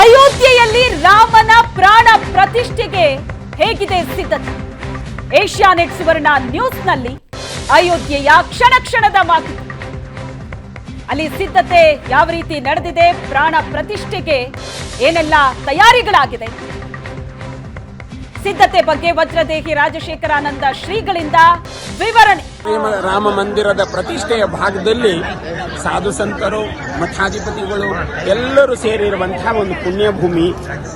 ಅಯೋಧ್ಯೆಯಲ್ಲಿ ರಾಮನ ಪ್ರಾಣ ಪ್ರತಿಷ್ಠೆಗೆ ಹೇಗಿದೆ ಸಿದ್ಧತೆ? ಏಷ್ಯಾನೆಟ್ ಸುವರ್ಣ ನ್ಯೂಸ್ನಲ್ಲಿ ಅಯೋಧ್ಯೆಯ ಕ್ಷಣ ಕ್ಷಣದ ಮಾಹಿತಿ. ಅಲ್ಲಿ ಸಿದ್ಧತೆ ಯಾವ ರೀತಿ ನಡೆದಿದೆ, ಪ್ರಾಣ ಪ್ರತಿಷ್ಠೆಗೆ ಏನೆಲ್ಲ ತಯಾರಿಗಳಾಗಿದೆ, ಸಿದ್ಧತೆ ಬಗ್ಗೆ ವಜ್ರದೇಹಿ ರಾಜಶೇಖರಾನಂದ ಶ್ರೀಗಳಿಂದ ವಿವರಣೆ. ರಾಮ ಮಂದಿರದ ಪ್ರತಿಷ್ಠೆಯ ಭಾಗದಲ್ಲಿ ಸಾಧು ಸಂತರು, ಮಠಾಧಿಪತಿಗಳು ಎಲ್ಲರೂ ಸೇರಿರುವಂತಹ ಒಂದು ಪುಣ್ಯಭೂಮಿ.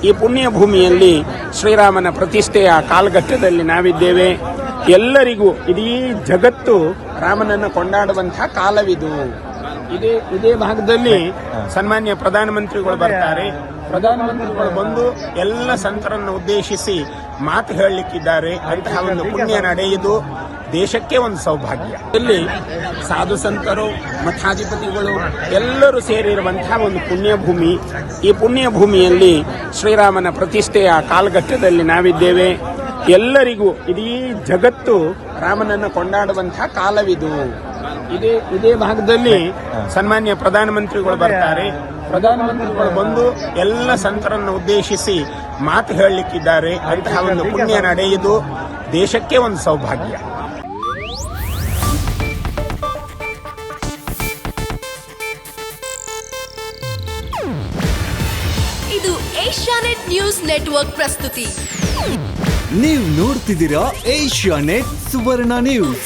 ಈ ಪುಣ್ಯಭೂಮಿಯಲ್ಲಿ ಶ್ರೀರಾಮನ ಪ್ರತಿಷ್ಠೆಯ ಕಾಲಘಟ್ಟದಲ್ಲಿ ನಾವಿದ್ದೇವೆ. ಎಲ್ಲರಿಗೂ ಇಡೀ ಜಗತ್ತು ರಾಮನನ್ನು ಕೊಂಡಾಡುವಂತಹ ಕಾಲವಿದು. ಇದೇ ಭಾಗದಲ್ಲಿ ಸನ್ಮಾನ್ಯ ಪ್ರಧಾನಮಂತ್ರಿಗಳು ಬರ್ತಾರೆ. ಪ್ರಧಾನಮಂತ್ರಿಗಳು ಬಂದು ಎಲ್ಲ ಸಂತರನ್ನು ಉದ್ದೇಶಿಸಿ ಮಾತು ಹೇಳಲಿಕ್ಕಿದ್ದಾರೆ. ಅಂತಹ ಒಂದು ಪುಣ್ಯ ನಡೆಯುವುದು ದೇಶಕ್ಕೆ ಒಂದು ಸೌಭಾಗ್ಯ. ಇಲ್ಲಿ ಸಾಧು ಸಂತರು, ಮಠಾಧಿಪತಿಗಳು ಎಲ್ಲರೂ ಸೇರಿರುವಂತಹ ಒಂದು ಪುಣ್ಯಭೂಮಿ. ಈ ಪುಣ್ಯಭೂಮಿಯಲ್ಲಿ ಶ್ರೀರಾಮನ ಪ್ರತಿಷ್ಠೆಯ ಕಾಲಘಟ್ಟದಲ್ಲಿ ನಾವಿದ್ದೇವೆ. ಎಲ್ಲರಿಗೂ ಇಡೀ ಜಗತ್ತು ರಾಮನನ್ನು ಕೊಂಡಾಡುವಂತಹ ಕಾಲವಿದು. ಇದೇ ಭಾಗದಲ್ಲಿ ಸನ್ಮಾನ್ಯ ಪ್ರಧಾನಮಂತ್ರಿಗಳು ಬರ್ತಾರೆ. ಪ್ರಧಾನಮಂತ್ರಿಗಳು ಬಂದು ಎಲ್ಲ ಸಂತರನ್ನು ಉದ್ದೇಶಿಸಿ ಮಾತು ಹೇಳಲಿಕ್ಕಿದ್ದಾರೆ. ಅಂತಹ ಒಂದು ಪುಣ್ಯ ನಡೆಯುವುದು ದೇಶಕ್ಕೆ ಒಂದು ಸೌಭಾಗ್ಯ. ಇದು ಏಷ್ಯಾನೆಟ್ ನ್ಯೂಸ್ ನೆಟ್ವರ್ಕ್ ಪ್ರಸ್ತುತಿ. ನೀವು ನೋಡ್ತಿದ್ದೀರಾ ಏಷ್ಯಾನೆಟ್ ಸುವರ್ಣ ನ್ಯೂಸ್.